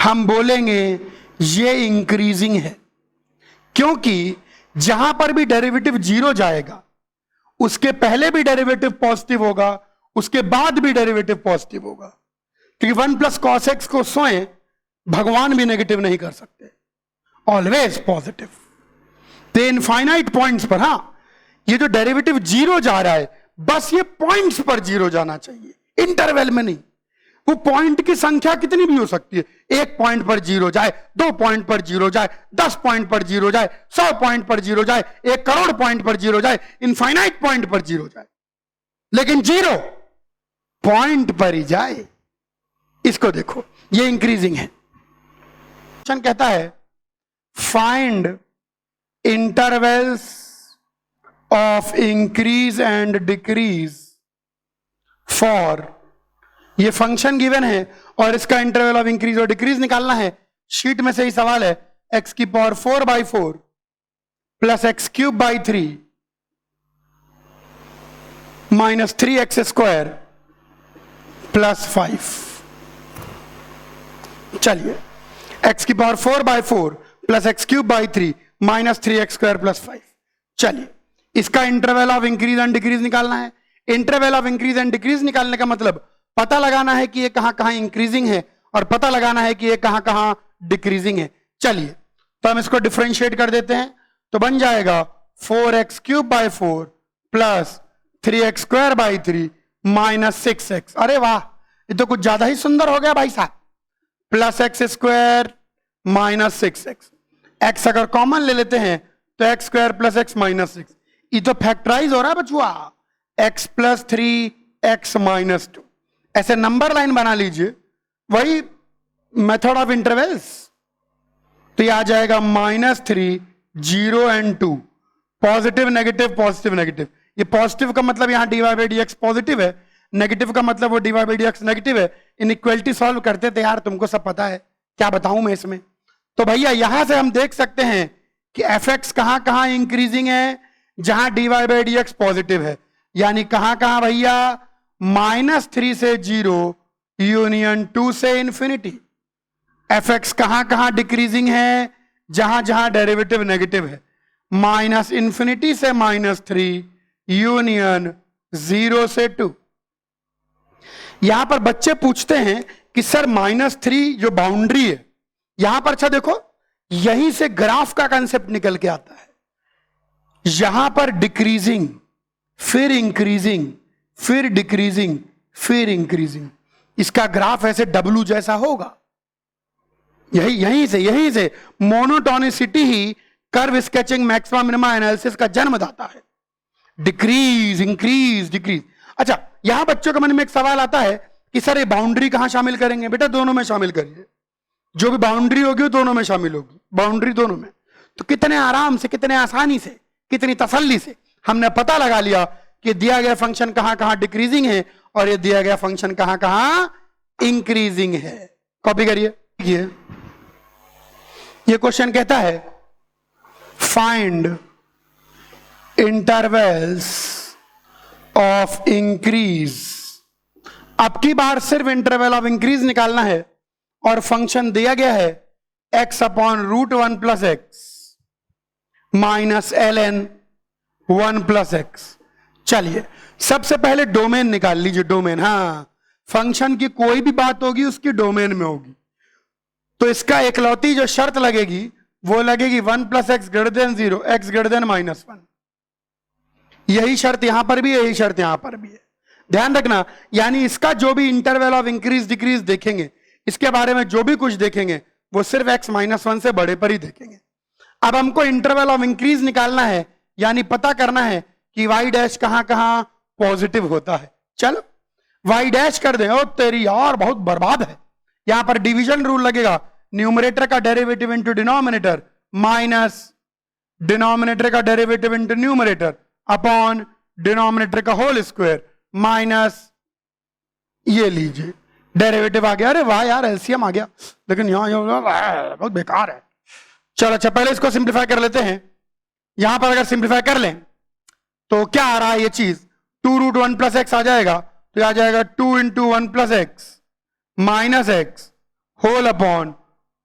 हम बोलेंगे ये इंक्रीजिंग है, क्योंकि जहां पर भी डेरिवेटिव 0 जाएगा उसके पहले भी डेरिवेटिव पॉजिटिव होगा, उसके बाद भी डेरिवेटिव पॉजिटिव होगा, क्योंकि 1 प्लस कॉस एक्स को स्वयं भगवान भी नेगेटिव नहीं कर सकते, ऑलवेज पॉजिटिव। तो इनफाइनाइट पॉइंट्स पर, हां ये जो डेरिवेटिव 0 जा रहा है बस ये पॉइंट्स पर 0 जाना चाहिए, इंटरवल में नहीं। वो पॉइंट की संख्या कितनी भी हो सकती है, 1 पॉइंट पर 0 जाए, 2 पॉइंट पर 0 जाए, 10 पॉइंट पर 0 जाए, 100 पॉइंट पर 0 जाए, 1 करोड़ पॉइंट पर 0 जाए, इनफाइनाइट पॉइंट पर 0 जाए, लेकिन 0 पॉइंट पर ही जाए। इसको देखो, ये इंक्रीजिंग है। क्वेश्चन कहता है find intervals of increase and decrease for, ये फंक्शन गिवन है और इसका इंटरवल ऑफ इंक्रीज और डिक्रीज निकालना है। शीट में से ही सवाल है, x की power 4/4 plus x cube by 3 minus 3x square plus 5। चलिए, x की power 4/4 plus x cube by 3 minus 3x square plus 5। चलिए, इसका interval of increase and decrease निकालना है। Interval of increase and decrease निकालने का मतलब पता लगाना है कि ये कहां कहां इंक्रीजिंग है और पता लगाना है कि ये कहां कहां डिक्रीजिंग है। चलिए, तो हम इसको डिफरेंशिएट कर देते हैं, तो बन जाएगा 4x cube by 4 plus 3x square by 3 minus 6x। अरे वाह, ये तो कुछ ज्यादा ही सुंदर हो गया भाई साहब। Plus x square minus 6x, x अगर कॉमन ले लेते हैं तो x square plus x minus 6, ये तो फैक्टराइज हो रहा है बचुआ, x प्लस 3x माइनस 2। ऐसे नंबर लाइन बना लीजिए, वही मेथड ऑफ इंटरवल्स। तो ये आ जाएगा -3 0 and 2, positive negative positive negative. ये पॉजिटिव का मतलब यहां dy बाई dx पॉजिटिव है, नेगेटिव का मतलब वो dy बाई dx नेगेटिव है। इनइक्वालिटी सॉल्व करते थे यार, तुमको सब पता है, क्या बताऊं मैं इसमें। तो भैया यहां से हम देख सकते हैं कि fx कहां कहां इंक्रीजिंग है, जहां dy बाई dx पॉजिटिव है, यानी कहां कहां भैया, -3 से 0 यूनियन 2 से इंफिनिटी। fx कहां कहां डिक्रीजिंग है, जहां जहां डेरिवेटिव नेगेटिव है, -∞ से -3 यूनियन 0 से 2। यहां पर बच्चे पूछते हैं कि सर -3 जो बाउंड्री है यहां पर, अच्छा देखो यहीं से ग्राफ का कंसेप्ट निकल के आता है। यहां पर डिक्रीजिंग, फिर इंक्रीजिंग, फिर डिक्रीजिंग, फिर इंक्रीजिंग, इसका ग्राफ ऐसे W जैसा होगा। यहीं से मोनोटोनिसिटी ही curve sketching maxima minima analysis का जन्मदाता है। Decrease increase decrease. अच्छा, यहां बच्चों के मन में एक सवाल आता है कि सर ये बाउंड्री कहां शामिल करेंगे? बेटा दोनों में शामिल करिए, जो भी बाउंड्री होगी वो दोनों में शामिल होगी, बाउंड्री दोनों में। तो कितने आराम से, कितने आसानी से, कितनी तसल्ली से हमने पता लगा लिया कि दिया गया फंक्शन कहां कहां डिक्रीजिंग है और ये दिया गया फंक्शन कहां कहां इंक्रीजिंग है। कॉपी करिए। ये क्वेश्चन कहता है फाइंड इंटरवल्स ऑफ इंक्रीज। अब की बार सिर्फ इंटरवल ऑफ इंक्रीज निकालना है और फंक्शन दिया गया है x upon √1 plus x minus ln 1 plus x. चलिए, सबसे पहले डोमेन निकाल लीजिए। डोमेन, हाँ, फंक्शन की कोई भी बात होगी उसकी डोमेन में होगी। तो इसका एकलौती जो शर्त लगेगी वो लगेगी 1 plus x greater than 0, x greater then -1। यही शर्त यहां पर भी है, यही शर्त यहां पर भी है, ध्यान रखना। यानी इसका जो भी इंटरवल ऑफ इंक्रीज डिक्रीज देखेंगे, इसके बारे में जो भी कुछ देखेंगे वो सिर्फ x -1 से बड़े पर ही देखेंगे। अब हमको इंटरवल ऑफ इंक्रीज निकालना है, यानी पता करना है कि y डैश कहां कहां पॉजिटिव होता है। चलो y डैश कर दें। ओ तेरी यार, बहुत बर्बाद है। यहां पर डिवीजन रूल लगेगा, न्यूमरेटर का derivative into denominator minus denominator का derivative into numerator upon denominator का होल स्क्वायर माइनस ये लीजिए डेरिवेटिव आ गया। अरे वाह यार एलसीएम आ गया, लेकिन यहां बहुत बेकार है। चलो अच्छा पहले इसको सिंप्लीफाई कर लेते हैं। यहां पर अगर सिंप्लीफाई कर लें तो क्या आ रहा है ये चीज, 2√1 प्लस एक्स आ जाएगा, तो आ जाएगा 2 into 1 plus x minus x whole upon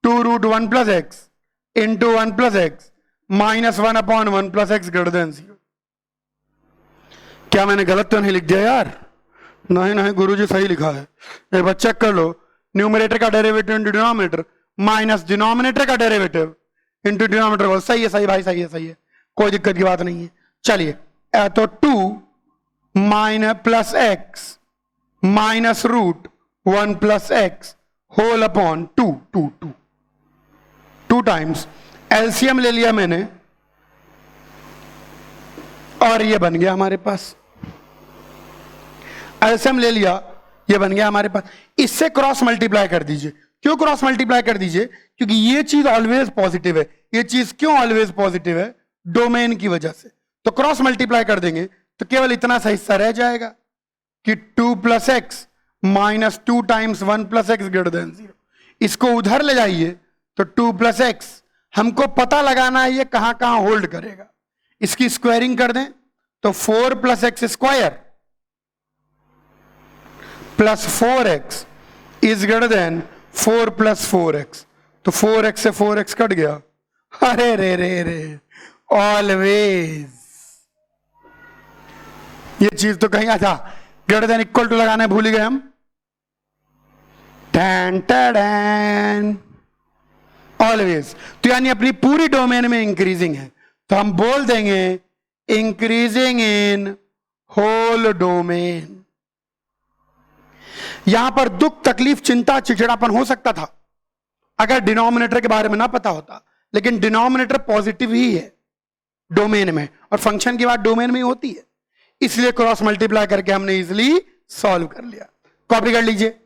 2√1 plus x into 1 plus x minus 1 upon 1 plus x greater than 0। क्या मैंने गलत तो नहीं लिख दिया यार? नहीं नहीं गुरुजी सही लिखा है। एक बार चेक कर लो, न्यूमरेटर का derivative into denominator minus denominator का डेरिवेटिव इंटू डिनोमिनेटर। सही है, सही भाई, सही है, सही है, कोई दिक्कत की बात नहीं है। चलिए तो 2 minus plus x minus root 1 plus x whole upon 2 times LCM ले लिया मैंने और ये बन गया हमारे पास, एलसीएम ले लिया, ये बन गया हमारे पास। इससे क्रॉस मल्टीप्लाई कर दीजिए। क्यों क्रॉस मल्टीप्लाई कर दीजिए? क्योंकि ये चीज ऑलवेज पॉजिटिव है। ये चीज क्यों ऑलवेज पॉजिटिव है? डोमेन की वजह से। तो क्रॉस मल्टीप्लाई कर देंगे तो केवल इतना सा हिस्सा रह जाएगा कि 2 plus x minus 2 times 1 plus x greater than 0। इसको उधर ले जाइए तो 2 प्लस एक्स हमको पता लगाना है ये कहां कहां होल्ड करेगा। इसकी स्क्वायरिंग कर दें तो 4 plus x square plus 4x is greater than 4 plus 4x। तो 4x से 4x कट गया। अरे रे रे रे, ऑलवेज ये चीज तो कहीं अच्छा ग्रेटर देन इक्वल टू लगाने भूल गए हम। टैन टैन ऑलवेज, तो यानी अपनी पूरी डोमेन में इंक्रीजिंग है, तो हम बोल देंगे इंक्रीजिंग इन होल डोमेन। यहां पर दुख तकलीफ चिंता चिड़चिड़ापन हो सकता था अगर डिनोमिनेटर के बारे में ना पता होता, लेकिन डिनोमिनेटर पॉजिटिव ही है डोमेन में और फंक्शन की बात डोमेन में ही होती है, इसलिए क्रॉस मल्टीप्लाई करके हमने इजिली सॉल्व कर लिया। कॉपी कर लीजिए।